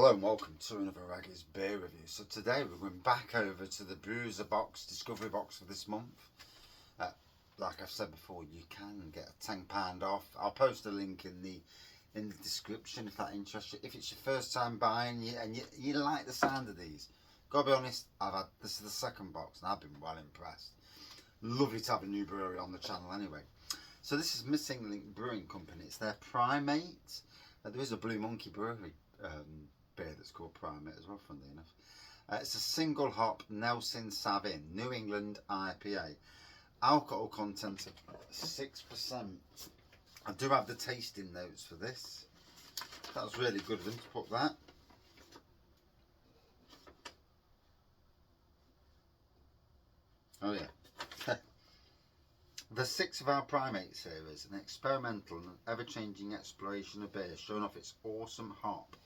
Hello and welcome to another Raggy's beer review. So today we're going back over to the Brewser box, Discovery box for this month. Like I've said before, you can get a £10 off. I'll post a link in the description if that interests you. If it's your first time buying and you like the sound of these, gotta be honest, this is the second box and I've been well impressed. Lovely to have a new brewery on the channel anyway. So this is Missing Link Brewing Company. It's their Primate. There is a Blue Monkey Brewery beer that's called Primate as well, funnily enough. It's a single hop Nelson Sauvin New England IPA. Alcohol content of 6%. I do have the tasting notes for this. That was really good of them to put that. Oh yeah. The sixth of our Primate series, an experimental and ever-changing exploration of beer, showing off its awesome hop.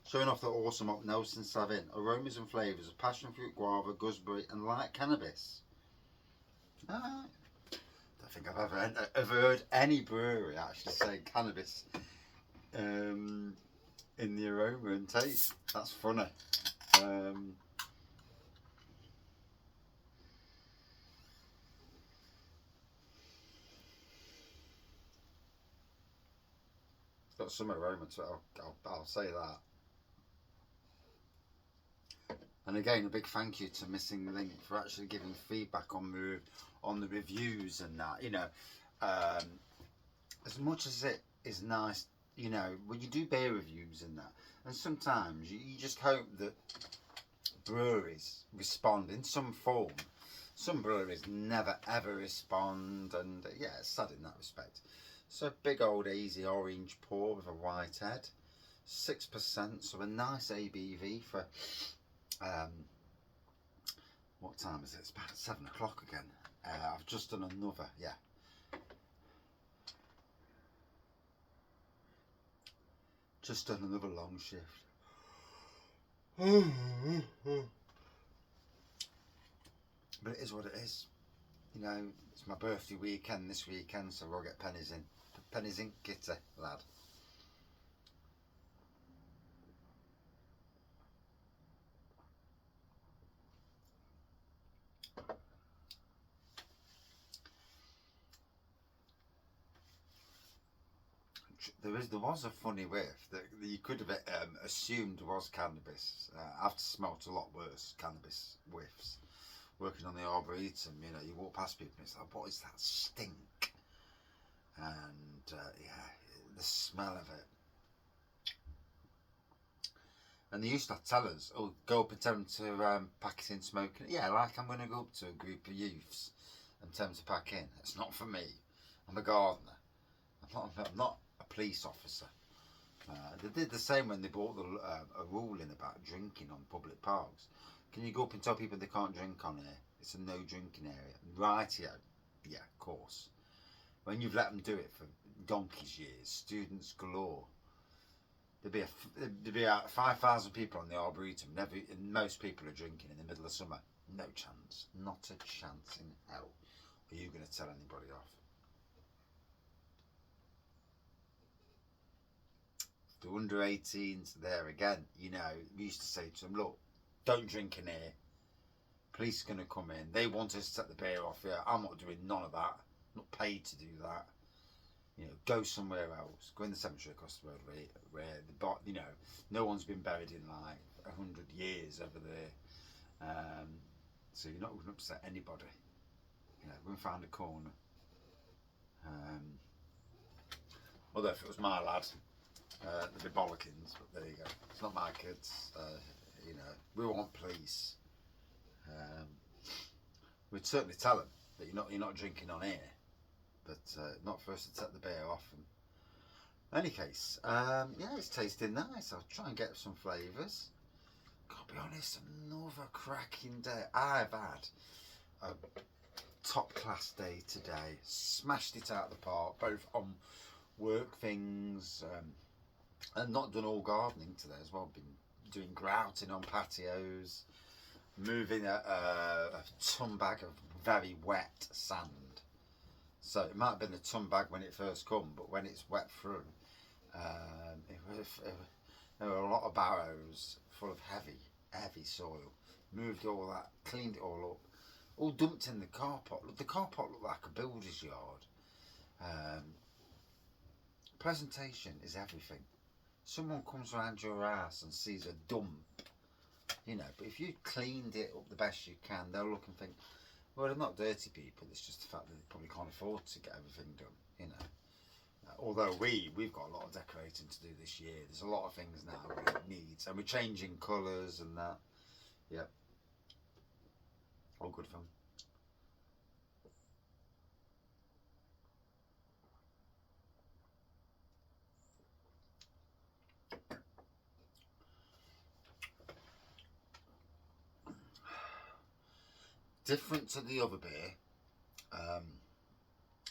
Showing off the awesome hop Nelson Sauvin, aromas and flavours of passion fruit, guava, gooseberry and light cannabis. I don't think I've ever heard any brewery actually say cannabis in the aroma and taste. That's funny. Got some aroma to it, I'll say that. And again, a big thank you to Missing Link for actually giving feedback on the reviews and that. You know, as much as it is nice, you know, when you do beer reviews and that, and sometimes you just hope that breweries respond in some form. Some breweries never ever respond, and yeah, it's sad in that respect. So big old easy orange pour with a white head, 6%, so a nice ABV for what time is it? It's about 7 o'clock again. I've just done another, just done another long shift. But it is what it is. You know, it's my birthday weekend this weekend, so we'll get pennies in. Pennies in, kitty, lad. There was a funny whiff that you could have assumed was cannabis. I've smelt a lot worse cannabis whiffs. Working on the Arboretum, you know, you walk past people and it's like, what is that stink? And yeah, the smell of it. And they used to tell us, oh, go up and tell them to pack it in smoking. Yeah, like I'm going to go up to a group of youths and tell them to pack in. It's not for me. I'm a gardener. I'm not a police officer. They did the same when they brought a rule in about drinking on public parks. Can you go up and tell people they can't drink on here? It's a no drinking area. Rightio. Yeah, of course. When you've let them do it for donkey's years, students galore. There'd be 5,000 people on the Arboretum, and most people are drinking in the middle of summer. No chance. Not a chance in hell. Are you going to tell anybody off? The under 18s there again, you know, we used to say to them, look, don't drink in here. Police are going to come in. They want us to set the beer off here. I'm not doing none of that. I'm not paid to do that. You know, go somewhere else. Go in the cemetery across the road where you know, no one's been buried in like 100 years over there. So you're not going to upset anybody. You know, go and find a corner. Although if it was my lad, they'd be bollockins, but there you go. It's not my kids. You know, we want police. We'd certainly tell them that you're not drinking on here, but not for us to set the beer off. And in any case, yeah, it's tasting nice. I'll try and get some flavours. Gotta be honest, another cracking day. I've had a top class day today. Smashed it out of the park, both on work things and not done all gardening today as well. Been doing grouting on patios, moving a ton bag of very wet sand. So it might have been a ton bag when it first come, but when it's wet through, There were a lot of barrows full of heavy soil. Moved all that, cleaned it all up, all dumped in the car park. The car park looked like a builder's yard. Presentation is everything. Someone comes around your house and sees a dump, you know, but if you cleaned it up the best you can, they'll look and think, well, they're not dirty people, it's just the fact that they probably can't afford to get everything done, you know. Although we've got a lot of decorating to do this year. There's a lot of things now we need, and we're changing colours and that. Yep. All good fun. Different to the other beer.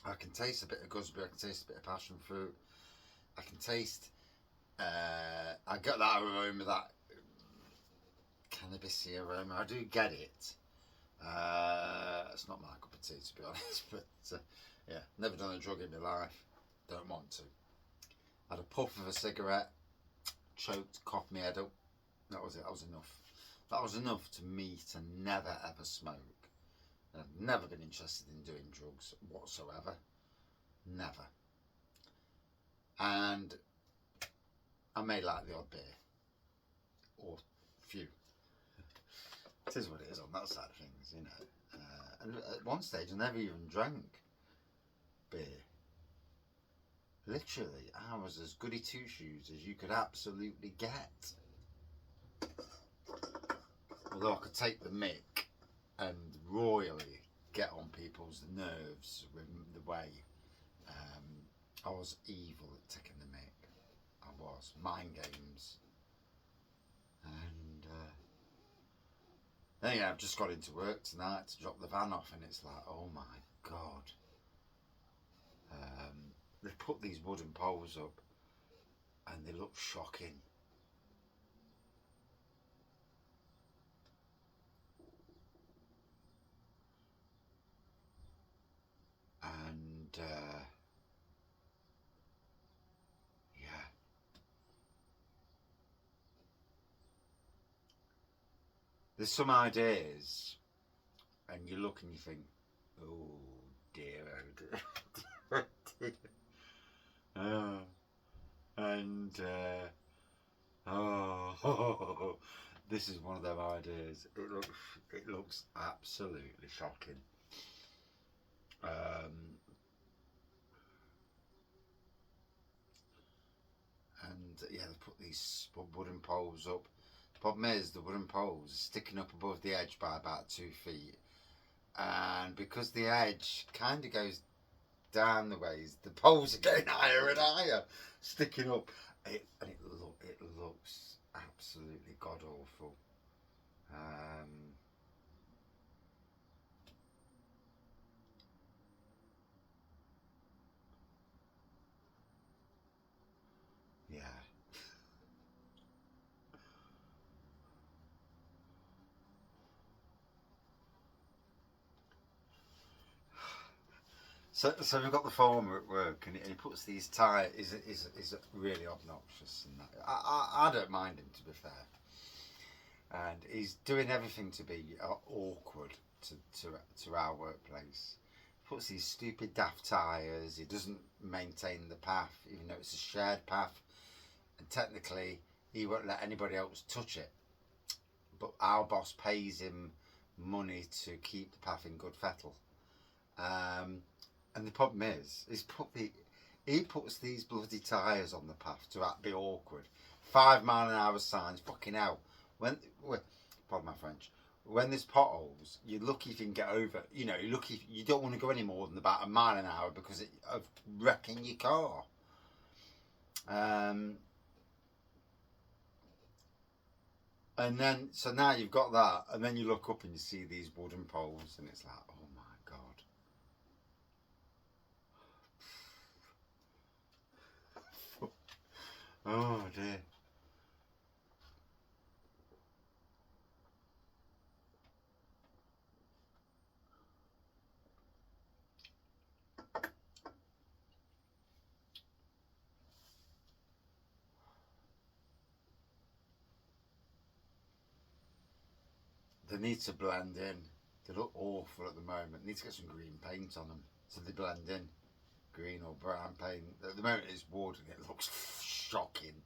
I can taste a bit of gooseberry, I can taste a bit of passion fruit, I can taste, I get that aroma, that cannabisy aroma, I do get it. It's not my cup of tea, to be honest, but yeah, never done a drug in my life, don't want to. Had a puff of a cigarette, choked, coughed my head up, that was it, that was enough. That was enough to me to never ever smoke. I've never been interested in doing drugs whatsoever. Never. And I may like the odd beer. Or few. It is what it is on that side of things, you know. And at one stage I never even drank beer. Literally, I was as goody two-shoes as you could absolutely get. Although I could take the mick and royally get on people's nerves with the way I was evil at taking the mick. I was. Mind games. And then yeah, I've just got into work tonight to drop the van off, and it's like, oh my god. They put these wooden poles up and they look shocking. And yeah, there's some ideas and you look and you think, oh dear, oh dear. And oh, this is one of them ideas. It looks absolutely shocking. And yeah, they put these wooden poles up. The problem is the wooden poles are sticking up above the edge by about 2 feet, and because the edge kind of goes down the ways, the poles are getting higher and higher, sticking up. It looks absolutely god awful. Yeah. So we've got the farmer at work, and he puts these tires. Is really obnoxious, and that. I don't mind him, to be fair. And he's doing everything to be awkward to our workplace. Puts these stupid daft tires. He doesn't maintain the path, even though it's a shared path, and technically he won't let anybody else touch it. But our boss pays him money to keep the path in good fettle. And the problem is, he puts these bloody tyres on the path to be awkward. 5 mile an hour signs, fucking hell. Pardon my French. When there's potholes, you're lucky if you can get over. You know, you're lucky if you don't want to go any more than about 1 mile an hour because of wrecking your car. And then, so now you've got that, and then you look up and you see these wooden poles, and it's like, oh my god. Oh dear. they need to blend in. They look awful at the moment. Need to get some green paint on them so they blend in. Green or brown paint. At the moment it's wood and it looks shocking.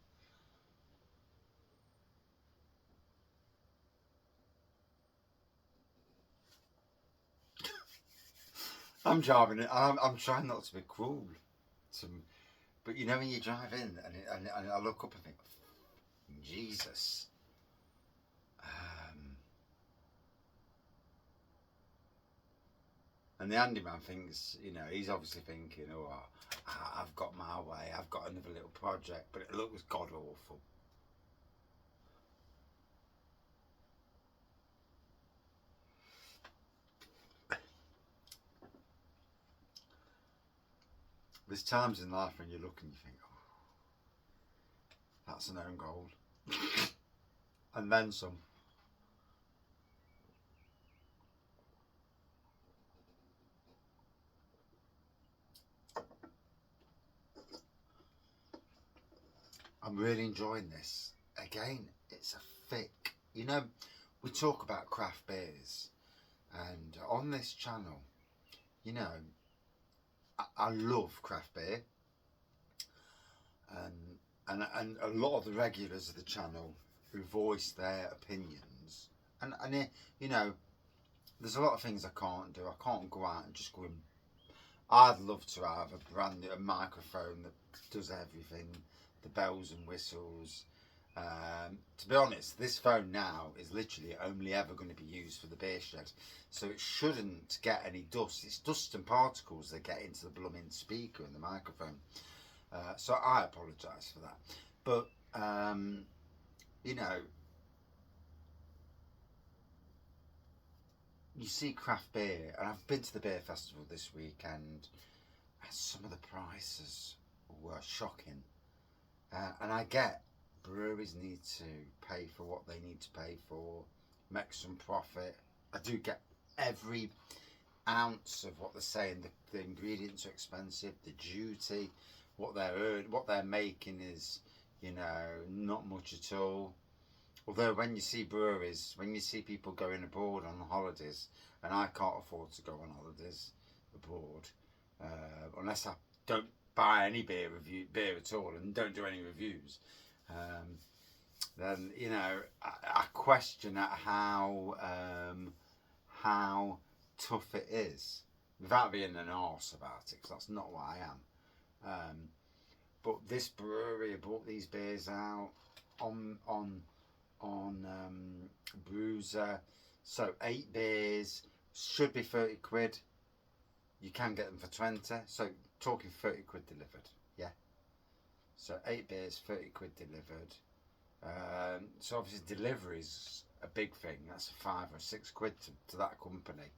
I'm driving it. I'm trying not to be cruel. But you know when you drive in and I look up and think, Jesus. And the handyman thinks, you know, he's obviously thinking, oh, I've got my way, I've got another little project, but it looks god awful. There's times in life when you look and you think, oh, that's an own goal. And then some. I'm really enjoying this. Again, it's a thick, you know, we talk about craft beers, and on this channel, you know, I love craft beer, and a lot of the regulars of the channel who voice their opinions, and you know, there's a lot of things I can't do. I can't go out and just go in. I'd love to have a brand new microphone that does everything, the bells and whistles. To be honest, this phone now is literally only ever going to be used for the beer shed, so it shouldn't get any dust. It's dust and particles that get into the blooming speaker and the microphone. So I apologise for that. But you know, you see craft beer, and I've been to the beer festival this week, and some of the prices were shocking. And I get breweries need to pay for what they need to pay for, make some profit. I do get every ounce of what they're saying. The ingredients are expensive, the duty, what they're making is, you know, not much at all. Although when you see breweries, when you see people going abroad on holidays, and I can't afford to go on holidays abroad, unless I don't buy any beer at all and don't do any reviews, then, you know, I question at how tough it is, without being an arse about it, because that's not what I am. But this brewery brought these beers out on Brewser, so 8 beers should be 30 quid. You can get them for 20, so talking 30 quid delivered, yeah. So 8 beers, 30 quid delivered. So obviously delivery's a big thing. That's 5 or 6 quid to that company.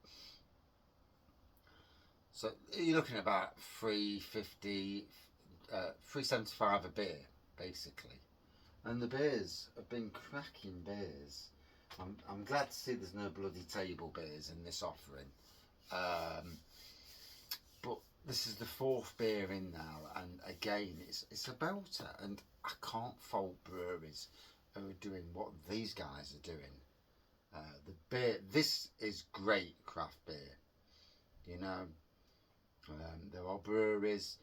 So you're looking at about $3.50, $3.75 a beer, basically. And the beers have been cracking beers. I'm glad to see there's no bloody table beers in this offering. But this is the 4th beer in now, and again, it's a belter. And I can't fault breweries who are doing what these guys are doing. The beer, this is great craft beer. You know, there are breweries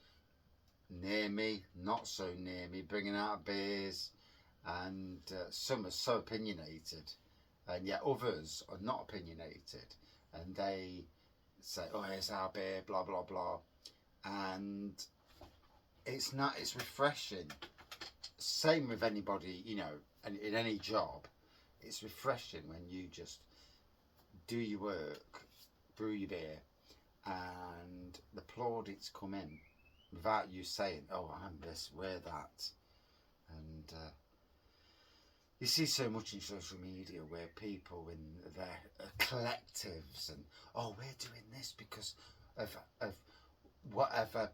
near me, not so near me, bringing out beers, and some are so opinionated, and yet others are not opinionated, and they say, oh, here's our beer, blah blah blah, and it's refreshing. Same with anybody, you know, and in any job, it's refreshing when you just do your work, brew your beer, and the plaudits come in without you saying, oh, I'm this, we're that. And you see so much in social media where people in their collectives and, oh, we're doing this because of whatever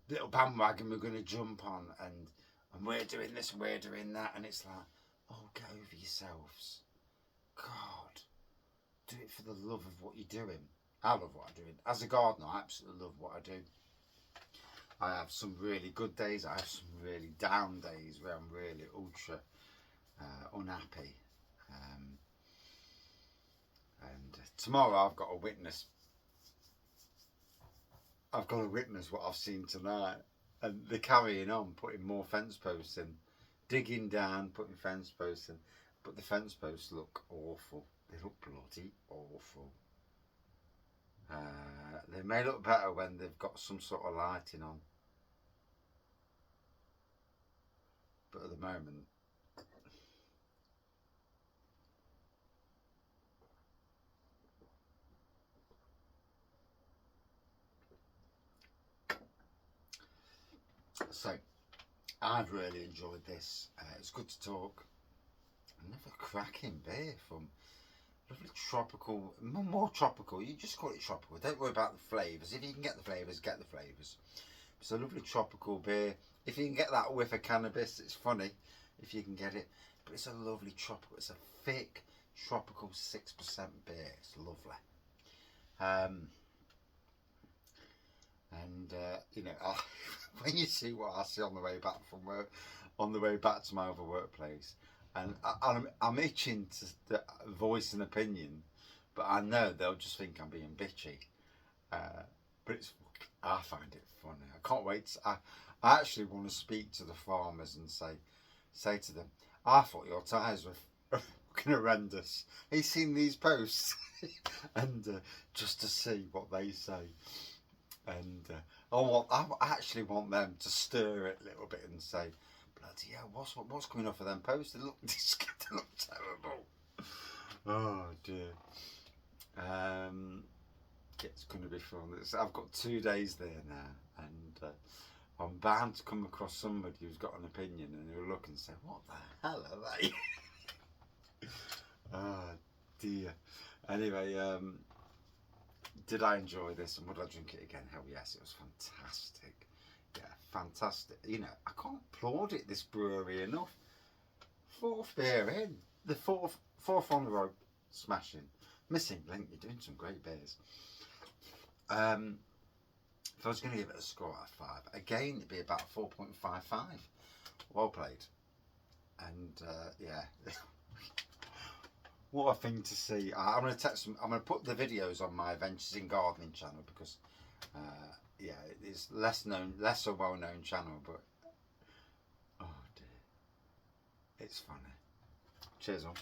little bandwagon we're going to jump on, and we're doing this and we're doing that, and it's like, oh, get over yourselves. God, do it for the love of what you're doing. I love what I'm doing. As a gardener, I absolutely love what I do. I have some really good days. I have some really down days where I'm really ultra unhappy. And tomorrow I've got to witness. I've got to witness what I've seen tonight, and they're carrying on, putting more fence posts in, digging down, putting fence posts in, but the fence posts look awful. They look bloody awful. They may look better when they've got some sort of lighting on, but at the moment, so I've really enjoyed this. It's good to talk. Another cracking beer from lovely tropical, more tropical. You just call it tropical. Don't worry about the flavours. If you can get the flavours, get the flavours. It's a lovely tropical beer. If you can get that whiff of cannabis, it's funny if you can get it. But it's a lovely tropical. It's a thick tropical 6% beer. It's lovely. You know, when you see what I see on the way back from work, on the way back to my other workplace, and I'm itching to voice an opinion, but I know they'll just think I'm being bitchy. But I find it funny. I can't wait. I actually want to speak to the farmers and say to them, I thought your tyres were fucking horrendous. Have you seen these posts? And just to see what they say. And I actually want them to stir it a little bit and say, bloody hell, what's coming off of them posts? They look terrible. Oh dear. It's going to be fun. I've got 2 days there now, and I'm bound to come across somebody who's got an opinion, and who'll look and say, what the hell are they? Oh dear. Anyway, did I enjoy this, and would I drink it again? Hell yes, it was fantastic. Yeah, fantastic. You know, I can't applaud it, this brewery, enough. 4th beer in. The fourth on the road, smashing. Missing Link, you're doing some great beers. If I was going to give it a score out of 5, again, it'd be about 4.55. Well played. And yeah. What a thing to see. I'm going to put the videos on my Adventures in Gardening channel, because yeah, it's less a well known channel, but oh dear, it's funny. Cheers all.